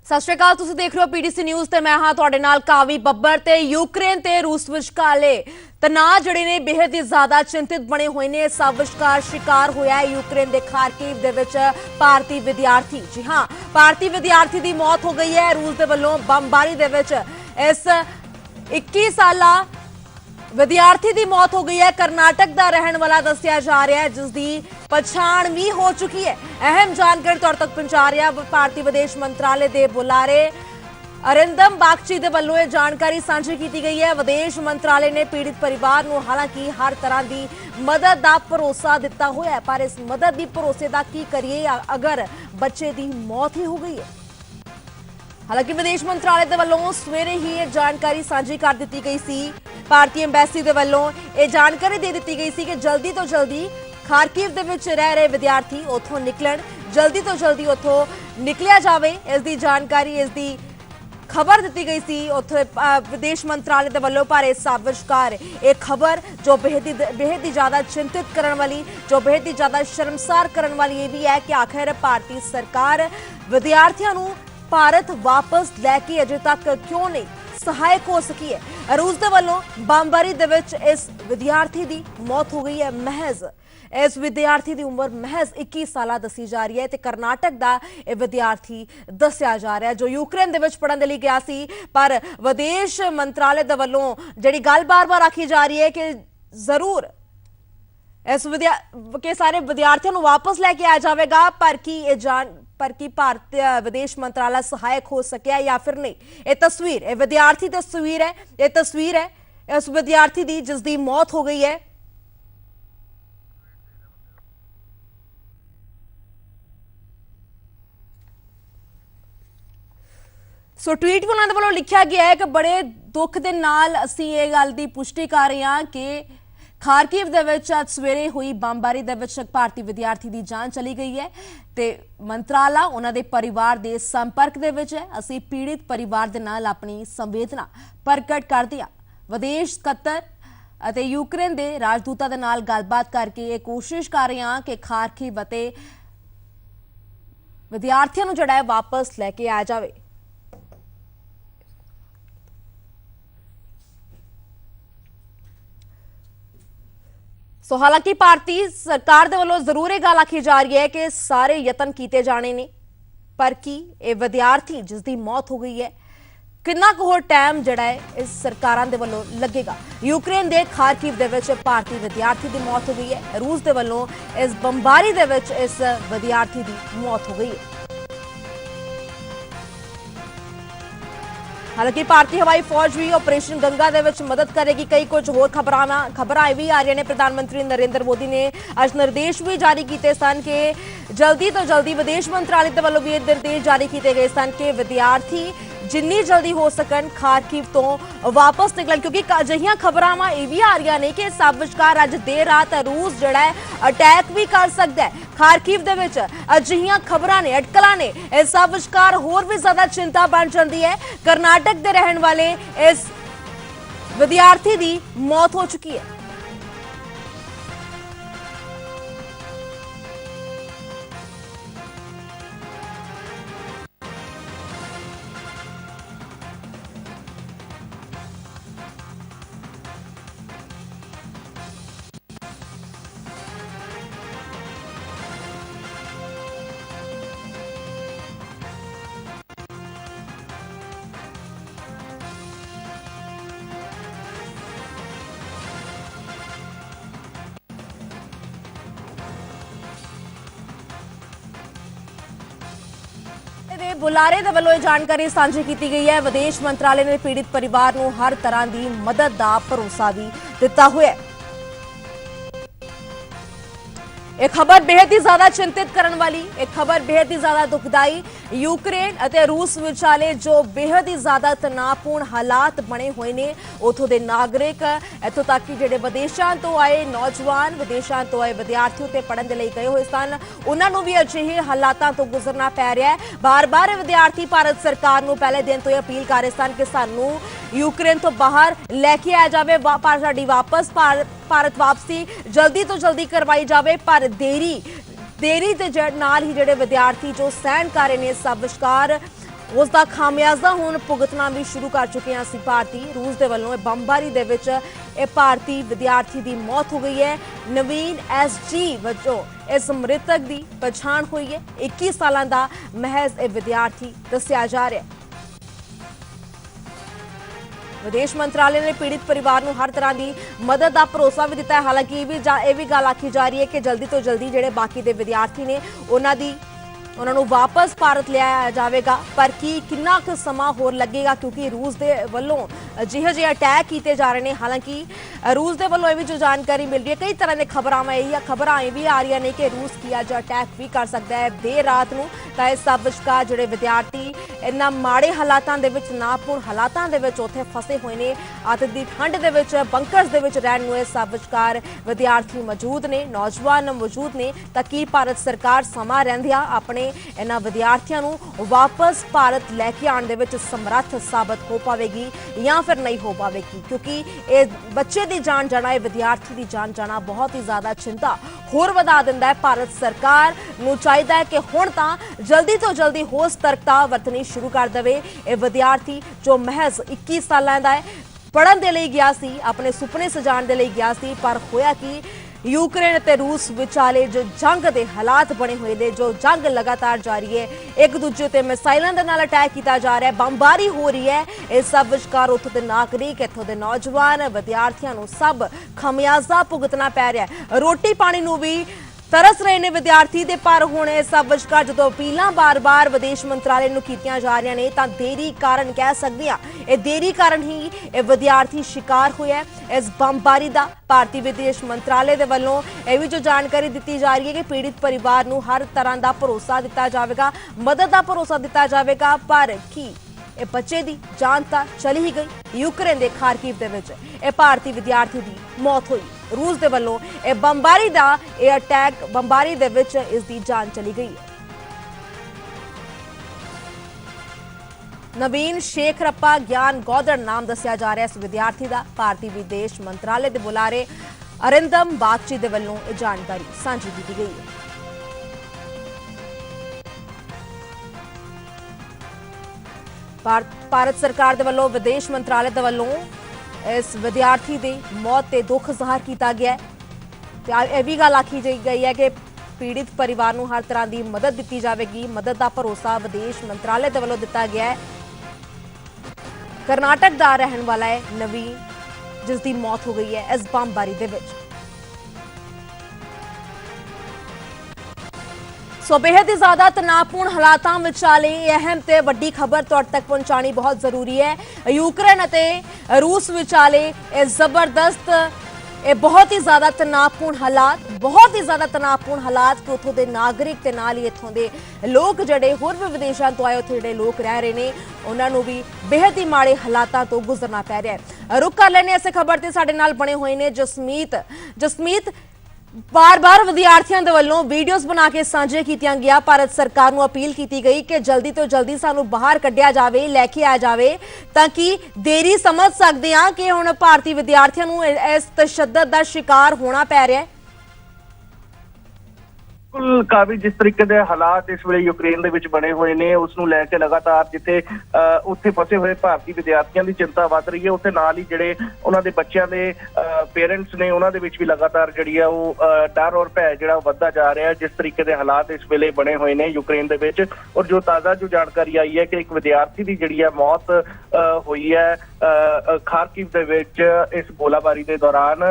सत श्री अकाल, तुसीं देख रहे हो पीटीसी न्यूज़ ते मैं हाँ तुहाडे नाल कावी बब्बर। ते यूक्रेन ते रूस विचकाले तनाव जिहड़े ने बेहद ही ज्यादा चिंतित बने हुए ने। सब विचकार शिकार होया है यूक्रेन दे खारकीव दे विच भारतीय विद्यार्थी। जी हाँ, भारतीय विद्यार्थी दी मौत हो गई है रूस दे वल्लों बमबारी दे विच। इस 21 साला विद्यार्थी की मौत हो गई है। कर्नाटक का रहने वाला दसिया जा रहा है, जिसकी पछाण भी हो चुकी है। अहम जानकारी तुहाडे तक पहुंचा रहा भारतीय विदेश मंत्रालय के बुलारे अरिंदम बागची के वल्लों जानकारी साझी की गई है। विदेश मंत्रालय ने पीड़ित परिवार को हालांकि हर तरह की मदद का भरोसा दिता हुआ है, पर इस मदद की भरोसे का की करिए अगर बच्चे की मौत ही हो गई है। हालांकि विदेश मंत्रालय के वल्लों सवेरे ही यह जानकारी साझी कर दी गई सी। भारतीय एम्बेसी के वल्लों यह जानकारी दे दी गई सी कि जल्दी तो जल्दी खारकीव दे विच रह रहे विद्यार्थी उथों निकलन, जल्दी तो जल्दी उथों निकलिया जाए। इसकी जानकारी, इसकी खबर दी गई सी उत्थे विदेश मंत्रालय के वल्लों। पर इस विचकार एक खबर जो बेहद ही ज्यादा चिंतित करने वाली, जो बेहद ही ज्यादा शर्मसार करने वाली ये भी है कि आखिर भारतीय सरकार विद्यार्थियों को भारत वापस लैके अजे तक क्यों नहीं सहायक हो सकी है। रूस के वल्लों बमबारी दे विच इस विद्यार्थी की मौत हो गई है। महज इस विद्यार्थी की उम्र महज 21 साल दसी जा रही है। तो कर्नाटक का यह विद्यार्थी दसिया जा रहा है जो यूक्रेन दे विच पढ़न दे लई गया सी। पर विदेश मंत्रालय के वल्लों जिहड़ी गल बार बार आखी जा रही है कि जरूर इस के सारे विद्यार्थियों को वापस लैके आया जाएगा, पर की भारतीय विदेश मंत्रालय सहायक हो सकिया या फिर नहीं। ये तस्वीर, ये विद्यार्थी तस्वीर है, ये तस्वीर है इस विद्यार्थी की जिसकी मौत हो गई है। सो ट्वीट में उन्होंने वालों लिखा गया है कि बड़े दुख के नाल असीं ये गल की पुष्टि कर रहे हैं कि खारकीव दे विच अज सवेरे हुई बमबारी दे विच भारतीय विद्यार्थी की जान चली गई है। ते मंत्राला उन्हां दे परिवार दे संपर्क दे विच है। असीं पीड़ित परिवार दे नाल अपनी संवेदना प्रकट करदे हां। विदेश कतर अते यूक्रेन दे राजदूतां दे नाल गलबात करके ये कोशिश कर रहे हैं कि खारकीव अते विद्यार्थियों नूं जिहड़ा है वापस लैके आया जाए। सो हालांकि भारतीय सरकार दे वल्लों जरूर यह गल आखी जा रही है कि सारे यतन किए जाने ने, पर की ये विद्यार्थी जिसकी मौत हो गई है कितना को होर टाइम जिहड़ा है इस सरकारां दे वल्लों लगेगा। यूक्रेन दे खारकीव दे विच भारतीय विद्यार्थी की मौत हो गई है। रूस दे वल्लों इस बमबारी दे विच इस विद्यार्थी की मौत हो गई है। हालांकि भारतीय हवाई फौज भी ऑपरेशन गंगा दे विच मदद करेगी। कई कुछ होर खबरां भी आ रही ने। प्रधानमंत्री नरेंद्र मोदी ने अज निर्देश भी जारी किए सन कि जल्दी तो जल्दी विदेश मंत्रालय के वल्लों भी निर्देश जारी किए गए सन कि विद्यार्थी जिन्नी जल्दी हो सकन खारकीव तो वापस निकलन, क्योंकि अजिहियां खबरां ये भी आ रही ने कि सब विचकार अज देर रात रूस जिहड़ा है अटैक भी कर सकता है खारकीव दे विच। अजिहियां खबरां ने, अटकलां ने, इस सब विचकार होर भी ज्यादा चिंता बन जाती है। कर्नाटक के रहने वाले इस विद्यार्थी की मौत हो चुकी है। बुलारे दे वल्लों जानकारी साझी की गई है। विदेश मंत्रालय ने पीड़ित परिवार को हर तरह की मदद का भरोसा भी दिता हुआ है। एक खबर बेहद ही ज्यादा चिंतित करने वाली, एक खबर बेहद ही ज्यादा दुखदाई। यूक्रेन और रूस विचाले जो बेहद ही ज्यादा तनावपूर्ण हालात बने हुए ने, उथों के नागरिक इतों तक कि जिहड़े विदेशों तो आए नौजवान, विदेशों तो आए विद्यार्थी उत्ते पढ़न दे लई गए हुए सन, उन्होंने भी अजिहे हालातों तो गुजरना पै रहा है। बार बार विद्यार्थी भारत सरकार को पहले दिन तो अपील कर रहे सन कि सानू यूक्रेन तो बाहर लैके आया जाए, पर साडी वापस भारत वापसी जल्दी तो जल्दी करवाई जाए। पर देरी के नाल ही जिहड़े विद्यार्थी जो सहन कर रहे हैं सब विचकार ਉਸ ਦਾ ਖਾਮਿਆਜ਼ਾ ਹੁਣ ਭੁਗਤਣਾ ਵੀ ਸ਼ੁਰੂ ਕਰ ਚੁੱਕੇ ਹਾਂ ਅਸੀਂ ਭਾਰਤੀ। ਰੂਸ ਦੇ ਵੱਲੋਂ ਇਹ ਬੰਬਾਰੀ ਦੇ ਵਿੱਚ ਇਹ ਭਾਰਤੀ ਵਿਦਿਆਰਥੀ ਦੀ ਮੌਤ ਹੋ ਗਈ ਹੈ। ਨਵੀਨ SG ਵਜੋਂ ਇਸ ਮ੍ਰਿਤਕ ਦੀ ਪਛਾਣ ਹੋਈ ਹੈ। 21 ਸਾਲਾਂ ਦਾ ਮਹਿਜ਼ ਇਹ ਵਿਦਿਆਰਥੀ ਦੱਸਿਆ ਜਾ ਰਿਹਾ ਹੈ। विदेश मंत्रालय ने पीड़ित परिवार को हर तरह की मदद का भरोसा भी दिता है। हालांकि ये भी गल आखी जा रही है कि जल्दी तो जल्दी जिहड़े बाकी दे विद्यार्थी ने उन्होंने वापस भारत लिया जाएगा, पर की कितना क समा होर लगेगा क्योंकि रूस के वलों जिहे जे अटैक किए जा रहे हैं। हालांकि रूस के वलों भी जो जानकारी मिल रही है, कई तरह की खबर भी आ रही ने कि रूस की अज अटैक भी कर सकता है देर रात को। तो इस सब विचकार जिहड़े विद्यार्थी इन्ना माड़े हालातां दे विच नापूर्ण हालातां दे विच उत्थे फसे हुए ने, अत दी ठंड दे विच बंकर्स दे विच रहण नूं इस सब विचकार विद्यार्थी मौजूद ने, नौजवान मौजूद ने। तां की भारत सरकार समा रहिंदियां अपने इन्हां विद्यार्थियों नूं वापस भारत लैके आउण दे विच समर्थ साबित हो पावेगी या फिर नहीं हो पावेगी, क्योंकि ये बच्चे की जान जाना, ये विद्यार्थी की जान जाना बहुत ही ज्यादा चिंता होर वधा दिंदा है। भारत सरकार नूं चाहीदा है कि हुण तां जल्दी तो जल्दी होर सतर्कता वरतनी शुरू कर देवे। ये विद्यार्थी जो महज 21 सालां दा है, पढ़न दे लई गया सी, अपने सुपने सजाण दे लई गया सी, पर होया कि यूक्रेन ते रूस विचाले जो जंग के हालात बने हुए ने, जो जंग लगातार जारी है, एक दूजे ते मिसाइलों के नाल अटैक किया जा रहा है, बमबारी हो रही है। इस सब विचकार उत्थों के नागरिक, इत्थों के नौजवान विद्यार्थियों को सब खमियाजा भुगतना पै रहा है। रोटी पानी नूं भी तरस रहे ने विद्यार्थी दे, पर हुण इस सब विचकार जो अपीलां बार बार विदेश मंत्रालय नूं कीतियां जा रही ने, तां देरी कारण कह सकते हैं, देरी कारण ही ये विद्यार्थी शिकार होया इस बमबारी का। भारतीय विदेश मंत्रालय के वलों यह भी जो जानकारी दी जा रही है कि पीड़ित परिवार नूं हर तरह का भरोसा दिता जाएगा, मदद का भरोसा दिता जाएगा, पर की ये बच्चे की जान तो चली ही गई। यूक्रेन के खारकीव दे विच ये भारतीय विद्यार्थी की मौत हुई। रूस के वलों ये बमबारी का ये अटैक, बमबारी दे विच इसकी जान चली गई है। नवीन शेखरप्पा ज्ञान गौदड़ नाम दस्या जा रहा है इस विद्यार्थी का। भारतीय विदेश मंत्रालय के बुलारे अरिंदम बागची के वलों ये जानकारी साझी की गई है। भारत सरकार के वलों विदेश मंत्रालय के वलों इस विद्यार्थी की मौत से दुख जाहिर किया गया है। यह भी गल आखी गई है कि पीड़ित परिवार को हर तरह की मदद दी जाएगी, मदद का भरोसा विदेश मंत्रालय के वलों दिता गया है। कर्नाटक का रहने वाला है नवीन, जिसकी मौत हो गई है इस बमबारी दे विच। सो बेहद ही ज्यादा तनावपूर्ण हालातां विचाले अहम ते वड्डी खबर तुहाडे तक पहुंचानी बहुत जरूरी है। यूक्रेन अते रूस विचाले जबरदस्त बहुत ही ज्यादा तनावपूर्ण हालात, बहुत ही ज्यादा तनावपूर्ण हालात कि उत्थों के नागरिक ते नाल ही इत्थों के लोग जिहड़े होर भी विदेशों तो आए उत्थे जिहड़े लोग रह रहे ने, उन्हां नूं भी बेहद ही माड़े हालातां तो गुजरना पै रहा है। रुख कर लैने इस खबर ते साडे नाल बने हुए ने जसमीत बार बार विद्यार्थियों के वलों वीडियोज बना के साझे कीतियां गया। भारत सरकार को अपील की गई कि जल्दी तो जल्दी सानू बाहर कढ़िया जाए, लैके आ जाए, ताकि देरी समझ सकते हैं कि हुण भारतीय विद्यार्थियों को इस तशद्दद का शिकार होना पै रहा है। बिल्कुल काफी जिस तरीके के हालात इस वे यूक्रेन के बने हुए ने, उसनूं लैके लगातार जिथे उत्थे फसे हुए भारतीय विद्यार्थियों की चिंता वध रही है, उत्थे नाल ही जिहड़े उन्हां दे बच्चों के पेरेंट्स ने उन्हां दे विच भी लगातार जिहड़ी है वो डर और भै जिहड़ा वधदा जा रहा है। जिस तरीके के हालात इस वेले बने हुए ने यूक्रेन दे विच, और जो ताज़ा जो जानकारी आई है कि एक विद्यार्थी की जिहड़ी है मौत हुई है खारकीव दे विच इस गोलाबारी के दौरान।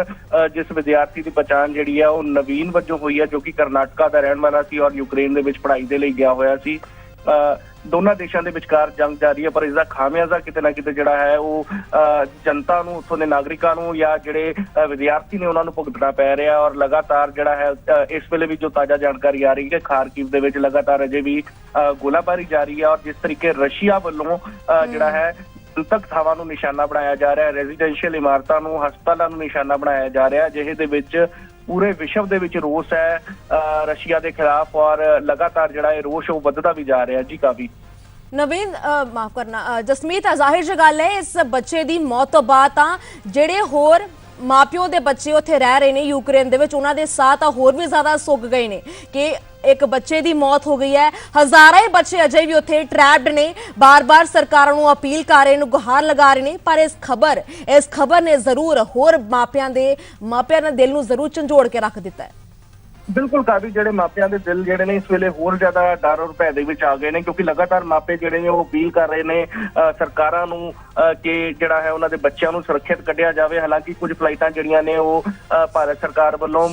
जिस विद्यार्थी की पहचान जिहड़ी है वो नवीन वजों हुई है, जो कि कर्नाटका दा रहण वाला सी और यूक्रेन दे विच पढ़ाई दे लई गया होया सी। दोनों देशों के विचकार जंग जारी है, पर इसका खामियाजा किते ना किते जिहड़ा है वो जनता नूं, उत्थों दे नागरिकां नूं या जिहड़े विद्यार्थी ने उन्हां नूं भुगतना पै रहा है। और लगातार जिहड़ा है इस वेले भी जो ताज़ा जानकारी आ रही है कि खारकीव दे विच लगातार अजे भी गोलाबारी जारी है। और जिस तरीके रशिया वल्लों जिहड़ा है जनतक थावां नूं निशाना बनाया जा रहा है, रेजिडेंशियल इमारतां नूं, हस्पतालां नूं निशाना बनाया जा रहा है, जिहे दे विच पूरे विश्व दे विच रोष है रशिया के खिलाफ। और लगातार जिहड़ा है रोष वो वधदा भी जा रहा है। जी काफी नवीन माफ करना जसमीत, जाहिर जी गल है इस बच्चे की मौत तो बाद जिहड़े होर ਮਾਪਿਓ ਦੇ ਬੱਚੇ ਉੱਥੇ ਰਹਿ ਰਹੇ ਨੇ ਯੂਕਰੇਨ ਦੇ ਵਿੱਚ, ਉਹਨਾਂ ਦੇ ਸਾਹ ਤਾਂ ਹੋਰ ਵੀ ਜ਼ਿਆਦਾ ਸੁੱਕ ਗਏ ਨੇ ਕਿ ਇੱਕ ਬੱਚੇ ਦੀ ਮੌਤ ਹੋ ਗਈ ਹੈ। ਹਜ਼ਾਰਾਂ ਹੀ ਬੱਚੇ ਅਜੇ ਵੀ ਉੱਥੇ ਟਰੈਪਡ ਨੇ। ਬਾਰ-ਬਾਰ ਸਰਕਾਰਾਂ ਨੂੰ ਅਪੀਲ ਕਰ ਰਹੇ ਨੇ, ਗੁਹਾਰ ਲਗਾ ਰਹੇ ਨੇ, ਪਰ ਇਸ ਖਬਰ ਨੇ ਜ਼ਰੂਰ ਹੋਰ ਮਾਪਿਆਂ ਦੇ ਦਿਲ ਨੂੰ ਜ਼ਰੂਰ ਝੰਜੋੜ ਕੇ ਰੱਖ ਦਿੱਤਾ ਹੈ। ਬਿਲਕੁਲ ਕਾਫੀ ਜਿਹੜੇ ਮਾਪਿਆਂ ਦੇ ਦਿਲ ਜਿਹੜੇ ਨੇ ਇਸ ਵੇਲੇ ਹੋਰ ਜ਼ਿਆਦਾ ਡਰ ਔਰ ਭੈ ਦੇ ਵਿੱਚ ਆ ਗਏ ਨੇ, ਕਿਉਂਕਿ ਲਗਾਤਾਰ ਮਾਪੇ ਜਿਹੜੇ ਨੇ ਉਹ ਅਪੀਲ ਕਰ ਰਹੇ ਨੇ ਸਰਕਾਰਾਂ ਨੂੰ ਕਿ ਜਿਹੜਾ ਹੈ ਉਹਨਾਂ ਦੇ ਬੱਚਿਆਂ ਨੂੰ ਸੁਰੱਖਿਅਤ ਕੱਢਿਆ ਜਾਵੇ। ਹਾਲਾਂਕਿ ਕੁਝ ਫਲਾਈਟਾਂ ਜਿਹੜੀਆਂ ਨੇ ਉਹ ਭਾਰਤ ਸਰਕਾਰ ਵੱਲੋਂ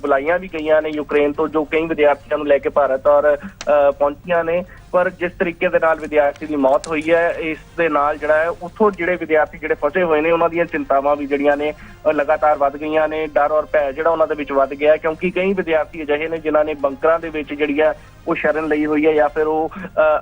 ਬੁਲਾਈਆਂ ਵੀ ਗਈਆਂ ਨੇ ਯੂਕਰੇਨ ਤੋਂ, ਜੋ ਕਈ ਵਿਦਿਆਰਥੀਆਂ ਨੂੰ ਲੈ ਕੇ ਭਾਰਤ ਔਰ ਪਹੁੰਚੀਆਂ ਨੇ। ਪਰ ਜਿਸ ਤਰੀਕੇ ਦੇ ਨਾਲ ਵਿਦਿਆਰਥੀ ਦੀ ਮੌਤ ਹੋਈ ਹੈ, ਇਸ ਦੇ ਨਾਲ ਜਿਹੜਾ ਹੈ ਉੱਥੋਂ ਜਿਹੜੇ ਵਿਦਿਆਰਥੀ ਜਿਹੜੇ ਫਸੇ ਹੋਏ ਨੇ ਉਹਨਾਂ ਦੀਆਂ ਚਿੰਤਾਵਾਂ ਵੀ ਜਿਹੜੀਆਂ ਨੇ ਲਗਾਤਾਰ ਵੱਧ ਗਈਆਂ ਨੇ। ਡਰ ਔਰ ਭੈ ਜਿਹੜਾ ਉਹਨਾਂ ਦੇ ਵਿੱਚ ਵੱਧ ਗਿਆ, ਕਿਉਂਕਿ ਕਈ ਵਿਦਿਆਰਥੀ ਅਜਿਹੇ ਨੇ ਜਿਨ੍ਹਾਂ ਨੇ ਬੰਕਰਾਂ ਦੇ ਵਿੱਚ ਜਿਹੜੀ ਹੈ ਉਹ ਸ਼ਰਨ ਲਈ ਹੋਈ ਹੈ ਜਾਂ ਫਿਰ ਉਹ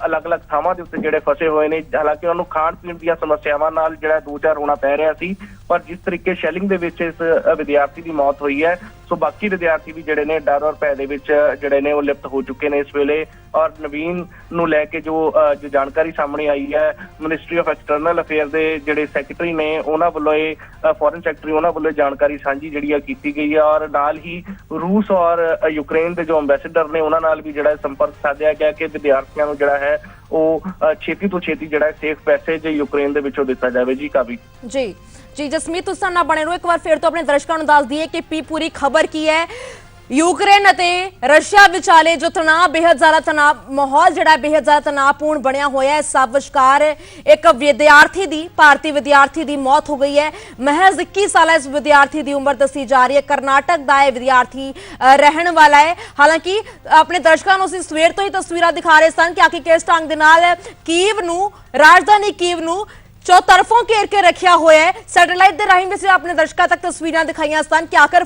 ਅਲੱਗ-ਅਲੱਗ ਥਾਵਾਂ ਦੇ ਉੱਤੇ ਜਿਹੜੇ ਫਸੇ ਹੋਏ ਨੇ। ਹਾਲਾਂਕਿ ਉਹਨਾਂ ਨੂੰ ਖਾਣ ਪੀਣ ਦੀਆਂ ਸਮੱਸਿਆਵਾਂ ਨਾਲ ਜਿਹੜਾ ਦੋ ਚਾਰ ਹੋਣਾ ਪੈ ਰਿਹਾ ਸੀ, ਪਰ ਜਿਸ ਤਰੀਕੇ ਸ਼ੈਲਿੰਗ ਦੇ ਵਿੱਚ ਇਸ ਵਿਦਿਆਰਥੀ ਦੀ ਮੌਤ ਹੋਈ ਹੈ, ਸੋ ਬਾਕੀ ਵਿਦਿਆਰਥੀ ਵੀ ਜਿਹੜੇ ਨੇ ਡਰ ਔਰ ਭੈ ਦੇ ਵਿੱਚ ਜਿਹੜੇ ਨੇ ਉਹ ਲਿਪਤ ਹੋ ਚੁੱਕੇ ਨੇ ਇਸ ਵੇਲੇ। ਔਰ ਨਵੀਨ ਨੂੰ ਲੈ ਕੇ ਜੋ ਜਾਣਕਾਰੀ ਸਾਹਮਣੇ ਆਈ ਹੈ, ਮਿਨਿਸਟਰੀ ਆਫ ਐਕਸਟਰਨਲ ਅਫੇਅਰ ਦੇ ਜਿਹੜੇ ਸੈਕਟਰੀ ਨੇ ਉਹਨਾਂ ਵੱਲੋਂ ਫੋਰਨ ਸੈਕਟਰੀ ਉਹਨਾਂ ਵੱਲੋਂ ਜਾਣਕਾਰੀ ਸਾਂਝੀ ਜਿਹੜੀ ਆ ਕੀਤੀ ਗਈ ਹੈ। ਔਰ ਨਾਲ ਹੀ ਰੂਸ ਔਰ ਯੂਕਰੇਨ ਦੇ ਜੋ ਅੰਬੈਸਡਰ ਨੇ ਉਹਨਾਂ ਨਾਲ ਵੀ ਜਿਹੜਾ ਸੰਪਰਕ ਸਾਧਿਆ ਗਿਆ ਕਿ ਵਿਦਿਆਰਥੀਆਂ ਨੂੰ ਜਿਹੜਾ ਹੈ ਉਹ ਛੇਤੀ ਤੋਂ ਛੇਤੀ ਜਿਹੜਾ ਸੇਫ ਪੈਸੇਜ ਯੂਕਰੇਨ ਦੇ ਵਿੱਚੋਂ ਦਿੱਤਾ ਜਾਵੇ। ਜੀ ਕਾਬੀ ਜੀ ਜਸਮੀਤ, ਤੁਸੀਂ ਨਾਲ ਬਣੇ ਰਹੋ। ਇੱਕ ਵਾਰ ਫਿਰ ਤੋਂ ਆਪਣੇ ਦਰਸ਼ਕਾਂ ਨੂੰ ਦੱਸ ਦਈਏ ਕਿ ਪੂਰੀ ਖਬਰ ਕੀ ਹੈ। ਯੂਕਰੇਨ ਅਤੇ ਰਸ਼ੀਆ ਵਿਚਾਲੇ ਜੋ ਤਣਾਅ ਬੇहद ਜ਼ਿਆਦਾ ਮਾਹੌਲ ਜਿਹੜਾ ਬੇहद ਜ਼ਿਆਦਾ ਤਣਾਅਪੂਰਨ ਬਣਿਆ ਹੋਇਆ ਹੈ, ਸਭ ਵਿਚਕਾਰ ਇੱਕ ਭਾਰਤੀ ਵਿਦਿਆਰਥੀ ਦੀ ਮੌਤ ਹੋ ਗਈ ਹੈ। ਮਹਿਜ਼ 21 ਸਾਲਾ ਇਸ ਵਿਦਿਆਰਥੀ ਦੀ ਉਮਰ ਦੱਸੀ ਜਾ ਰਹੀ ਹੈ। ਕਰਨਾਟਕ ਦਾ ਇਹ ਵਿਦਿਆਰਥੀ ਰਹਿਣ ਵਾਲਾ ਹੈ। ਹਾਲਾਂਕਿ ਆਪਣੇ ਦਰਸ਼ਕਾਂ ਨੂੰ ਅਸੀਂ ਸਵੇਰ ਤੋਂ ਹੀ ਤਸਵੀਰਾਂ ਦਿਖਾ ਰਹੇ ਸਨ ਕਿ ਆਖਿਰ ਕਿਸ ਢੰਗ ਦੇ ਨਾਲ ਰਾਜਧਾਨੀ ਕੀਵ ਨੂੰ ਚੌਤਰਫੋਂ ਘੇਰ ਕੇ ਰੱਖਿਆ ਹੋਇਆ ਹੈ। ਸੈਟੇਲਾਈਟ ਦੇ ਰਾਹੀਂ ਵੀ ਆਪਣੇ ਦਰਸ਼ਕਾਂ ਤੱਕ ਤਸਵੀਰਾਂ ਦਿਖਾਈਆਂ ਸਨ ਕਿ ਆਖਰ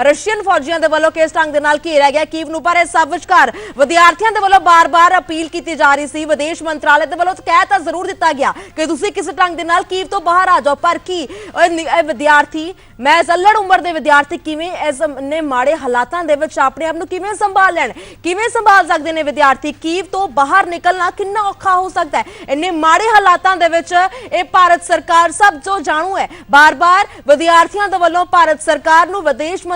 ਰਸ਼ੀਅਨ ਫੌਜੀਆਂ ਦੇ ਵੱਲੋਂ ਕਿਸ ਢੰਗ ਦੇ ਨਾਲ ਘੇਰਿਆ ਗਿਆ ਕੀਵ ਨੂੰ। ਪਰ ਇਸ ਸਭ ਵਿਚਕਾਰ ਵਿਦਿਆਰਥੀਆਂ ਦੇ ਵੱਲੋਂ ਬਾਰ-ਬਾਰ ਅਪੀਲ ਕੀਤੀ ਜਾ ਰਹੀ ਸੀ। ਵਿਦੇਸ਼ ਮੰਤਰਾਲੇ ਦੇ ਵੱਲੋਂ ਕਹਿ ਤਾਂ ਜ਼ਰੂਰ ਦਿੱਤਾ ਗਿਆ ਕਿ ਤੁਸੀਂ ਕਿਸੇ ਢੰਗ ਦੇ ਨਾਲ ਕੀਵ ਤੋਂ ਬਾਹਰ ਆ ਜਾਓ, ਪਰ ਕੀ ਇਹ ਵਿਦਿਆਰਥੀ ਮੈਂ ਅਲੜ ਉਮਰ ਦੇ ਵਿਦਿਆਰਥੀ ਕਿਵੇਂ ਇਸ ਨੇ ਮਾੜੇ ਹਾਲਾਤਾਂ ਦੇ ਵਿੱਚ ਆਪਣੇ ਆਪ ਨੂੰ ਕਿਵੇਂ ਸੰਭਾਲ ਸਕਦੇ ਨੇ ਵਿਦਿਆਰਥੀ? ਕੀਵ ਤੋਂ ਬਾਹਰ ਨਿਕਲਣਾ ਕਿੰਨਾ ਔਖਾ ਹੋ ਸਕਦਾ ਹੈ ਇੰਨੇ ਮਾੜੇ ਹਾਲਾਤਾਂ ਦੇ ਵਿੱਚ। ਇਹ ਭਾਰਤ ਸਰਕਾਰ ਸਭ ਜੋ ਜਾਣੂ ਹੈ। ਬਾਰ-ਬਾਰ ਵਿਦਿਆਰਥੀਆਂ ਦੇ ਵੱਲੋਂ ਭਾਰਤ ਸਰਕਾਰ ਨੂੰ ਵਿਦੇਸ਼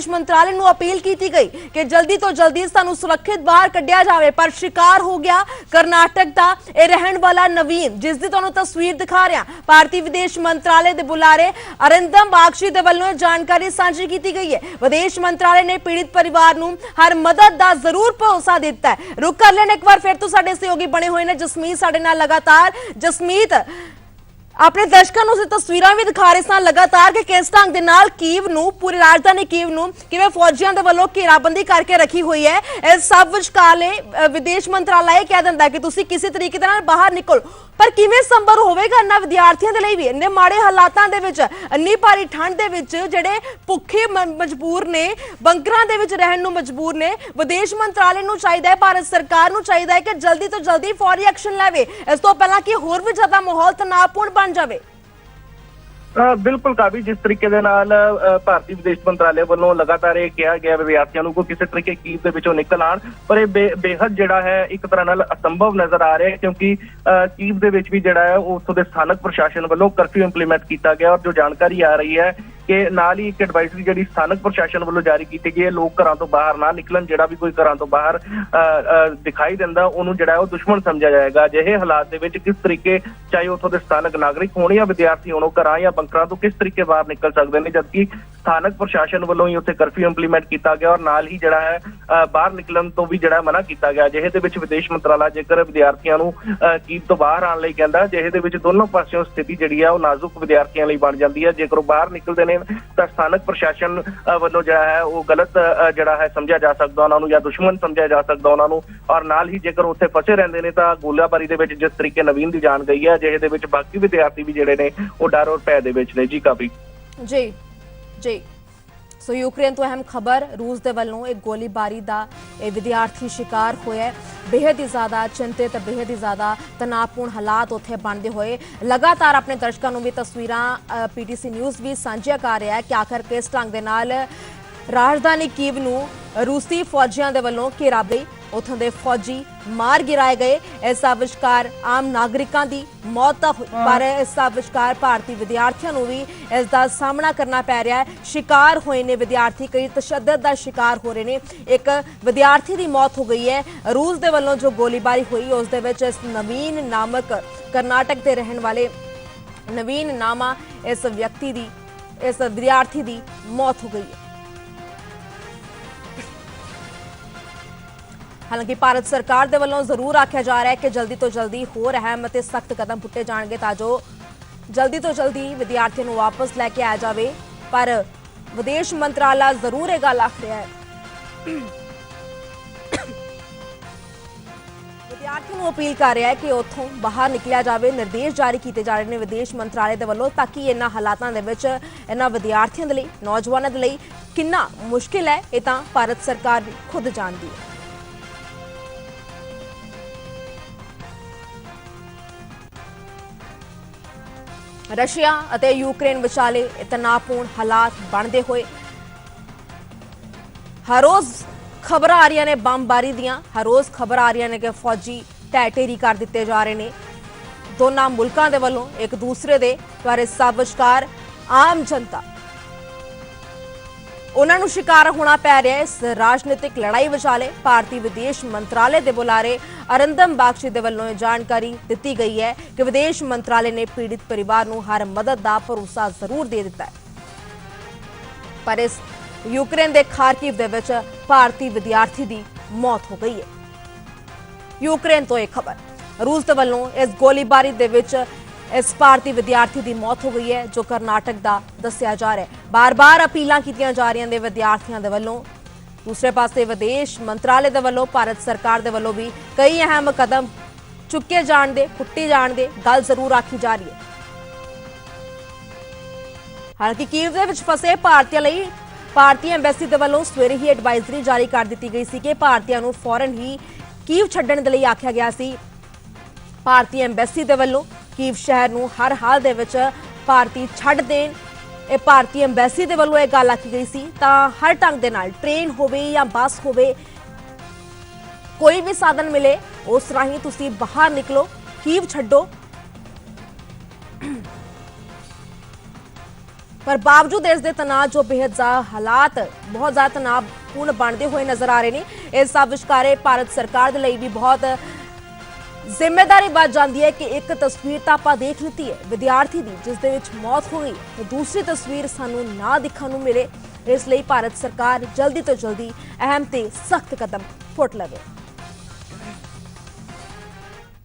ਮੰਤਰਾਲੇ ਨੂੰ ਅਪੀਲ ਕੀਤੀ ਗਈ ਕਿ ਜਲਦੀ ਤੋਂ ਜਲਦੀ ਸਾਨੂੰ ਸੁਰੱਖਿਅਤ ਬਾਹਰ ਕੱਢਿਆ ਜਾਵੇ। ਪਰ ਸ਼ਿਕਾਰ ਹੋ ਗਿਆ ਕਰਨਾਟਕ ਦਾ ਇਹ ਰਹਿਣ ਵਾਲਾ ਨਵੀਨ, ਜਿਸ ਦੀ ਤੁਹਾਨੂੰ ਤਸਵੀਰ ਦਿਖਾ ਰਿਹਾ। ਭਾਰਤੀ ਵਿਦੇਸ਼ ਮੰਤਰਾਲੇ ਦੇ ਬੁਲਾਰੇ ਅਰਿੰਦਮ ਬਾਗਚੀ ਦੇ ਵੱਲੋਂ ਜਾਣਕਾਰੀ ਸਾਂਝੀ ਕੀਤੀ ਗਈ ਹੈ। ਵਿਦੇਸ਼ ਮੰਤਰਾਲੇ ਨੇ ਪੀੜਿਤ ਪਰਿਵਾਰ ਨੂੰ ਹਰ ਮਦਦ ਦਾ ਜ਼ਰੂਰ ਭਰੋਸਾ ਦਿੱਤਾ ਹੈ। ਰੁਕ ਕਰ ਲੈਣ ਇੱਕ ਵਾਰ ਫਿਰ ਤੋਂ ਸਾਡੇ ਸਹਿਯੋਗੀ ਬਣੇ ਹੋਏ ਨੇ ਜਸਮੀਤ ਸਾਡੇ ਨਾਲ ਲਗਾਤਾਰ। ਜਸਮੀਤ, ਆਪਣੇ ਦਰਸ਼ਕਾਂ ਨੂੰ ਅਸੀਂ ਤਸਵੀਰਾਂ ਵੀ ਦਿਖਾ ਰਹੇ ਸਾਂ ਲਗਾਤਾਰ ਕਿ ਕਿਸ ਢੰਗ ਦੇ ਨਾਲ ਕੀਵ ਨੂੰ, ਪੂਰੀ ਰਾਜਧਾਨੀ ਕੀਵ ਨੂੰ ਕਿਵੇਂ ਫੌਜੀਆਂ ਦੇ ਵੱਲੋਂ ਘੇਰਾਬੰਦੀ ਕਰਕੇ ਰੱਖੀ ਹੋਈ ਹੈ। ਇਸ ਸਭ ਵਿਚਕਾਰਲੇ ਵਿਦੇਸ਼ ਮੰਤਰਾਲਾ ਇਹ ਕਹਿ ਦਿੰਦਾ ਕਿ ਤੁਸੀਂ ਕਿਸੇ ਤਰੀਕੇ ਦੇ ਨਾਲ ਬਾਹਰ ਨਿਕਲੋ, ਪਰ ਕਿਵੇਂ ਸੰਭਵ ਹੋਵੇਗਾ ਇਹਨਾਂ ਵਿਦਿਆਰਥੀਆਂ ਦੇ ਲਈ ਵੀ ਇੰਨੇ ਮਾੜੇ ਹਾਲਾਤਾਂ ਦੇ ਵਿੱਚ, ਇੰਨੀ ਭਾਰੀ ਠੰਡ ਦੇ ਵਿੱਚ ਜਿਹੜੇ ਭੁੱਖੇ ਮਜਬੂਰ ਨੇ, ਬੰਕਰਾਂ ਦੇ ਵਿੱਚ ਰਹਿਣ ਨੂੰ ਮਜਬੂਰ ਨੇ। ਵਿਦੇਸ਼ ਮੰਤਰਾਲੇ ਨੂੰ ਚਾਹੀਦਾ ਹੈ, ਭਾਰਤ ਸਰਕਾਰ ਨੂੰ ਚਾਹੀਦਾ ਹੈ ਕਿ ਜਲਦੀ ਤੋਂ ਜਲਦੀ ਫੌਰੀ ਐਕਸ਼ਨ ਲਵੇ ਇਸ ਤੋਂ ਪਹਿਲਾਂ ਕਿ ਹੋਰ ਵੀ ਜ਼ਿਆਦਾ ਮਾਹੌਲ ਤਣਾਅਪੂਰਨ ਬਣ ਜਾਵੇ। ਬਿਲਕੁਲ ਕਾਬੀ, ਜਿਸ ਤਰੀਕੇ ਦੇ ਨਾਲ ਭਾਰਤੀ ਵਿਦੇਸ਼ ਮੰਤਰਾਲੇ ਵੱਲੋਂ ਲਗਾਤਾਰ ਇਹ ਕਿਹਾ ਗਿਆ ਵਿਦਿਆਰਥੀਆਂ ਨੂੰ ਕੋਈ ਕਿਸੇ ਤਰੀਕੇ ਕੀਵ ਦੇ ਵਿੱਚੋਂ ਨਿਕਲ ਆਣ, ਪਰ ਇਹ ਬੇਹੱਦ ਜਿਹੜਾ ਹੈ ਇੱਕ ਤਰ੍ਹਾਂ ਨਾਲ ਅਸੰਭਵ ਨਜ਼ਰ ਆ ਰਿਹਾ ਹੈ, ਕਿਉਂਕਿ ਕੀਵ ਦੇ ਵਿੱਚ ਵੀ ਜਿਹੜਾ ਹੈ ਉੱਥੋਂ ਦੇ ਸਥਾਨਕ ਪ੍ਰਸ਼ਾਸਨ ਵੱਲੋਂ ਕਰਫਿਊ ਇੰਪਲੀਮੈਂਟ ਕੀਤਾ ਗਿਆ। ਔਰ ਜੋ ਜਾਣਕਾਰੀ ਆ ਰਹੀ ਹੈ ਕਿ ਨਾਲ ਹੀ ਇੱਕ ਐਡਵਾਈਜ਼ਰੀ ਜਿਹੜੀ ਸਥਾਨਕ ਪ੍ਰਸ਼ਾਸਨ ਵੱਲੋਂ ਜਾਰੀ ਕੀਤੀ ਗਈ ਹੈ, ਲੋਕ ਘਰਾਂ ਤੋਂ ਬਾਹਰ ਨਾ ਨਿਕਲਣ। ਜਿਹੜਾ ਵੀ ਕੋਈ ਘਰਾਂ ਤੋਂ ਬਾਹਰ ਦਿਖਾਈ ਦਿੰਦਾ ਉਹਨੂੰ ਜਿਹੜਾ ਉਹ ਦੁਸ਼ਮਣ ਸਮਝਿਆ ਜਾਏਗਾ। ਅਜਿਹੇ ਹਾਲਾਤ ਦੇ ਵਿੱਚ ਕਿਸ ਤਰੀਕੇ, ਚਾਹੇ ਉੱਥੋਂ ਦੇ ਸਥਾਨਕ ਨਾਗਰਿਕ ਹੋਣ ਜਾਂ ਵਿਦਿਆਰਥੀ ਹੋਣ, ਉਹ ਘਰਾਂ ਜਾਂ ਬੰਕਰਾਂ ਤੋਂ ਕਿਸ ਤਰੀਕੇ ਬਾਹਰ ਨਿਕਲ ਸਕਦੇ ਨੇ, ਜਦਕਿ ਸਥਾਨਕ ਪ੍ਰਸ਼ਾਸਨ ਵੱਲੋਂ ਹੀ ਉੱਥੇ ਕਰਫਿਊ ਇੰਪਲੀਮੈਂਟ ਕੀਤਾ ਗਿਆ। ਔਰ ਨਾਲ ਹੀ ਜਿਹੜਾ ਹੈ ਬਾਹਰ ਨਿਕਲਣ ਤੋਂ ਵੀ ਜਿਹੜਾ ਮਨਾ ਕੀਤਾ ਗਿਆ। ਅਜਿਹੇ ਦੇ ਵਿੱਚ ਵਿਦੇਸ਼ ਮੰਤਰਾਲਾ ਜੇਕਰ ਵਿਦਿਆਰਥੀਆਂ ਨੂੰ ਕੀਵ ਤੋਂ ਬਾਹਰ ਆਉਣ ਲਈ ਕਹਿੰਦਾ, ਅਜਿਹੇ ਦੇ ਵਿੱਚ ਦੋਨੋਂ ਪਾਸਿਓਂ ਸਥਿਤੀ ਜਿਹੜੀ ਹੈ ਉਹ ਨਾਜ਼ੁਕ ਵਿਦਿਆਰਥੀਆਂ ਲਈ ਬਣ ਜਾਂਦੀ ਹੈ। ਜੇਕਰ ਉਹ ਬਾਹਰ ਨਿਕਲਦੇ ਨੇ ਤਾਂ ਸਥਾਨਕ ਪ੍ਰਸ਼ਾਸਨ ਵੱਲੋਂ ਜਿਹੜਾ ਹੈ ਉਹ ਗਲਤ ਜਿਹੜਾ ਹੈ ਸਮਝਿਆ ਜਾ ਸਕਦਾ ਉਹਨਾਂ ਨੂੰ, ਜਾਂ ਦੁਸ਼ਮਣ ਸਮਝਿਆ ਜਾ ਸਕਦਾ ਉਹਨਾਂ ਨੂੰ। ਔਰ ਨਾਲ ਹੀ ਜੇਕਰ ਉੱਥੇ ਫਸੇ ਰਹਿੰਦੇ ਨੇ ਤਾਂ ਗੋਲੀਬਾਰੀ ਦੇ ਵਿੱਚ ਜਿਸ ਤਰੀਕੇ ਨਵੀਨ ਦੀ ਜਾਨ ਗਈ ਹੈ, ਅਜਿਹੇ ਦੇ ਵਿੱਚ ਬਾਕੀ ਵਿਦਿਆਰਥੀ ਵੀ ਜਿਹੜੇ ਨੇ ਉਹ ਡਰ ਔਰ ਭੈ ਦੇ ਵਿੱਚ ਨੇ। ਜੀ ਕਾਬੀ ਜੀ ਸੋ ਯੂਕਰੇਨ ਤੋਂ ਅਹਿਮ ਖਬਰ, ਰੂਸ ਦੇ ਵੱਲੋਂ ਇੱਕ ਗੋਲੀਬਾਰੀ ਦਾ ਇਹ ਵਿਦਿਆਰਥੀ ਸ਼ਿਕਾਰ ਹੋਇਆ ਹੈ। ਬੇहद ਹੀ ਜ਼ਿਆਦਾ ਚਿੰਤਿਤ, ਬੇहद ਹੀ ਜ਼ਿਆਦਾ ਤਣਾਅਪੂਰਨ ਹਾਲਾਤ ਉੱਥੇ ਬਣਦੇ ਹੋਏ ਲਗਾਤਾਰ ਆਪਣੇ ਦਰਸ਼ਕਾਂ ਨੂੰ ਵੀ ਤਸਵੀਰਾਂ ਪੀਟੀਸੀ ਨਿਊਜ਼ ਵੀ ਸਾਂਝੀਆਂ ਕਰ ਰਿਹਾ ਹੈ ਕਿ ਆਖਰ ਕਿਸ ਢੰਗ ਦੇ ਨਾਲ ਰਾਜਧਾਨੀ ਕੀਵ ਨੂੰ ਰੂਸੀ ਫੌਜੀਆਂ ਦੇ ਵੱਲੋਂ ਘੇਰਾਬੰਦੀ ਉੱਥੋਂ ਦੇ ਫੌਜੀ ਮਾਰ ਗਿਰਾਏ ਗਏ। ਇਸ ਸਭ ਵਿਚਕਾਰ ਆਮ ਨਾਗਰਿਕਾਂ ਦੀ ਮੌਤ ਤਾਂ ਹੋਈ, ਪਰ ਇਸ ਸਭ ਵਿਚਕਾਰ ਭਾਰਤੀ ਵਿਦਿਆਰਥੀਆਂ ਨੂੰ ਵੀ ਇਸ ਦਾ ਸਾਹਮਣਾ ਕਰਨਾ ਪੈ ਰਿਹਾ ਹੈ। ਸ਼ਿਕਾਰ ਹੋਏ ਨੇ ਵਿਦਿਆਰਥੀ, ਕਈ ਤਸ਼ੱਦਦ ਦਾ ਸ਼ਿਕਾਰ ਹੋ ਰਹੇ ਨੇ। ਇੱਕ ਵਿਦਿਆਰਥੀ ਦੀ ਮੌਤ ਹੋ ਗਈ ਹੈ। ਰੂਸ ਦੇ ਵੱਲੋਂ ਜੋ ਗੋਲੀਬਾਰੀ ਹੋਈ ਉਸ ਦੇ ਵਿੱਚ ਇਸ ਨਵੀਨ ਨਾਮਕ ਕਰਨਾਟਕ ਦੇ ਰਹਿਣ ਵਾਲੇ ਨਵੀਨ ਨਾਮਾ ਇਸ ਵਿਅਕਤੀ ਦੀ, ਇਸ ਵਿਦਿਆਰਥੀ ਦੀ ਮੌਤ ਹੋ ਗਈ ਹੈ। ਹਾਲਾਂਕਿ ਭਾਰਤ ਸਰਕਾਰ ਦੇ ਵੱਲੋਂ ਜ਼ਰੂਰ ਆਖਿਆ ਜਾ ਰਿਹਾ ਹੈ ਕਿ ਜਲਦੀ ਤੋਂ ਜਲਦੀ ਹੋਰ ਅਹਿਮ ਅਤੇ ਸਖਤ ਕਦਮ ਪੁੱਟੇ ਜਾਣਗੇ ਤਾਂ ਜੋ ਜਲਦੀ ਤੋਂ ਜਲਦੀ ਵਿਦਿਆਰਥੀਆਂ ਨੂੰ ਵਾਪਸ ਲੈ ਕੇ ਆਇਆ ਜਾਵੇ। ਪਰ ਵਿਦੇਸ਼ ਮੰਤਰਾਲਾ ਜ਼ਰੂਰ ਇਹ ਗੱਲ ਆਖ ਰਿਹਾ ਹੈ। ਵਿਦਿਆਰਥੀਆਂ ਨੂੰ ਅਪੀਲ ਕਰ ਰਿਹਾ ਹੈ ਕਿ ਉੱਥੋਂ ਬਾਹਰ ਨਿਕਲਿਆ ਜਾਵੇ। ਨਿਰਦੇਸ਼ ਜਾਰੀ ਕੀਤੇ ਜਾ ਰਹੇ ਨੇ ਵਿਦੇਸ਼ ਮੰਤਰਾਲੇ ਦੇ ਵੱਲੋਂ ਤਾਂ ਕਿ ਇਹਨਾਂ ਹਾਲਾਤਾਂ ਦੇ ਵਿੱਚ ਇਹਨਾਂ ਵਿਦਿਆਰਥੀਆਂ ਦੇ ਲਈ, ਨੌਜਵਾਨਾਂ ਦੇ ਲਈ ਕਿੰਨਾ ਮੁਸ਼ਕਿਲ ਹੈ ਇਹ ਤਾਂ ਭਾਰਤ ਸਰਕਾਰ ਵੀ ਖੁਦ ਜਾਣਦੀ ਹੈ। ਰਸ਼ੀਆ ਅਤੇ ਯੂਕਰੇਨ ਵਿਚਾਲੇ ਤਣਾਅਪੂਰਨ ਹਾਲਾਤ ਬਣਦੇ ਹੋਏ ਹਰ ਰੋਜ਼ ਖਬਰਾਂ ਆ ਰਹੀਆਂ ਨੇ ਬੰਬਾਰੀ ਦੀਆਂ, ਹਰ ਰੋਜ਼ ਖਬਰਾਂ ਆ ਰਹੀਆਂ ਨੇ ਕਿ ਫੌਜੀ ਢਹਿ ਢੇਰੀ ਕਰ ਦਿੱਤੇ ਜਾ ਰਹੇ ਨੇ ਦੋਨਾਂ ਮੁਲਕਾਂ ਦੇ ਵੱਲੋਂ ਇੱਕ ਦੂਸਰੇ ਦੇ। ਪਰ ਇਸ ਸਭ ਵਿਚਕਾਰ ਆਮ ਜਨਤਾ, ਉਹਨਾਂ ਨੂੰ ਸ਼ਿਕਾਰ ਹੋਣਾ ਪੈ ਰਿਹਾ ਇਸ ਰਾਜਨੀਤਿਕ ਲੜਾਈ ਵਿਚਾਲੇ। ਭਾਰਤੀ ਵਿਦੇਸ਼ ਮੰਤਰਾਲੇ ਦੇ ਬੁਲਾਰੇ ਅਰਿੰਦਮ ਬਾਗਚੀ ਦੇ ਵੱਲੋਂ ਇਹ ਜਾਣਕਾਰੀ ਦਿੱਤੀ ਗਈ ਹੈ ਕਿ ਵਿਦੇਸ਼ ਮੰਤਰਾਲੇ ਨੇ ਪੀੜਿਤ ਪਰਿਵਾਰ ਨੂੰ ਹਰ ਮਦਦ ਦਾ ਭਰੋਸਾ ਜ਼ਰੂਰ ਦੇ ਦਿੱਤਾ ਹੈ। ਪਰ ਇਸ ਯੂਕਰੇਨ ਦੇ ਖਾਰਕਿਵ ਦੇ ਵਿੱਚ ਭਾਰਤੀ ਵਿਦਿਆਰਥੀ ਦੀ ਮੌਤ ਹੋ ਗਈ ਹੈ। ਯੂਕਰੇਨ ਤੋਂ ਇਹ ਖਬਰ, ਰੂਸ ਦੇ ਵੱਲੋਂ ਇਸ ਗੋਲੀਬਾਰੀ ਦੇ ਵਿੱਚ ਇਸ ਭਾਰਤੀ ਵਿਦਿਆਰਥੀ ਦੀ ਮੌਤ ਹੋ ਗਈ ਹੈ ਜੋ ਕਰਨਾਟਕ ਦਾ ਦੱਸਿਆ ਜਾ ਰਿਹਾ ਹੈ। ਬਾਰ-ਬਾਰ ਅਪੀਲਾਂ ਕੀਤੀਆਂ ਜਾ ਰਹੀਆਂ ਨੇ ਵਿਦਿਆਰਥੀਆਂ ਦੇ ਵੱਲੋਂ। ਦੂਸਰੇ ਪਾਸੇ ਵਿਦੇਸ਼ ਮੰਤਰਾਲੇ ਦੇ ਵੱਲੋਂ, ਭਾਰਤ ਸਰਕਾਰ ਦੇ ਵੱਲੋਂ ਵੀ ਕਈ ਅਹਿਮ ਕਦਮ ਚੁੱਕੇ ਜਾਣ ਦੇ, ਪੁੱਟੇ ਜਾਣ ਦੇ ਗੱਲ ਜ਼ਰੂਰ ਆਖੀ ਜਾ ਰਹੀ ਹੈ। ਹਾਲਾਂਕਿ ਕੀਵ ਦੇ ਵਿੱਚ ਫਸੇ ਭਾਰਤੀਆਂ ਲਈ ਭਾਰਤੀ ਐਮਬੈਸੀ ਦੇ ਵੱਲੋਂ ਸਵੇਰੇ ਹੀ ਐਡਵਾਈਜ਼ਰੀ ਜਾਰੀ ਕਰ ਦਿੱਤੀ ਗਈ ਸੀ ਕਿ ਭਾਰਤੀਆਂ ਨੂੰ ਫੌਰਨ ਹੀ ਕੀਵ ਛੱਡਣ ਦੇ ਲਈ ਆਖਿਆ ਗਿਆ ਸੀ। ਭਾਰਤੀ ਐਮਬੈਸੀ ਦੇ ਵੱਲੋਂ ਕੀਵ ਸ਼ਹਿਰ ਨੂੰ ਹਰ ਹਾਲ ਦੇ ਵਿੱਚ ਭਾਰਤੀ ਛੱਡ ਦੇਣ, ਇਹ ਭਾਰਤੀ ਐਮਬੈਸੀ ਦੇ ਵੱਲੋਂ ਇਹ ਗੱਲ ਆਖੀ ਗਈ ਸੀ। ਤਾਂ ਹਰ ਢੰਗ ਦੇ ਨਾਲ ਟ੍ਰੇਨ ਹੋਵੇ ਜਾਂ ਬੱਸ ਹੋਵੇ, ਕੋਈ ਵੀ ਸਾਧਨ ਮਿਲੇ ਉਸ ਰਾਹੀਂ ਤੁਸੀਂ ਬਾਹਰ ਨਿਕਲੋ, ਕੀਵ ਛੱਡੋ। ਪਰ ਬਾਵਜੂਦ ਇਸ ਦੇ ਤਣਾਅ ਜੋ ਬੇहद ਹਾਲਾਤ ਬਹੁਤ ਜ਼ਿਆਦਾ ਤਣਾਅਪੂਰਨ ਬਣਦੇ ਹੋਏ ਨਜ਼ਰ ਆ ਰਹੇ ਨੇ, ਇਸ ਸਭ ਵਿਚਕਾਰੇ ਭਾਰਤ ਸਰਕਾਰ ਦੇ ਲਈ ਵੀ ਬਹੁਤ ਜ਼ਿੰਮੇਵਾਰੀ ਵੱਧ ਜਾਂਦੀ ਹੈ ਕਿ ਇੱਕ ਤਸਵੀਰ ਤਾਂ ਆਪਾਂ ਦੇਖ ਲਿੱਤੀ ਹੈ ਵਿਦਿਆਰਥੀ ਦੀ ਜਿਸ ਦੇ ਵਿੱਚ ਮੌਤ ਹੋ ਗਈ, ਤੇ ਦੂਸਰੀ ਤਸਵੀਰ ਸਾਨੂੰ ਨਾ ਦਿਖਣ ਨੂੰ ਮਿਲੇ। ਇਸ ਲਈ ਭਾਰਤ ਸਰਕਾਰ ਜਲਦੀ ਤੋਂ ਜਲਦੀ ਅਹਿਮ ਤੇ ਸਖਤ ਕਦਮ ਪੁੱਟ ਲਵੇ।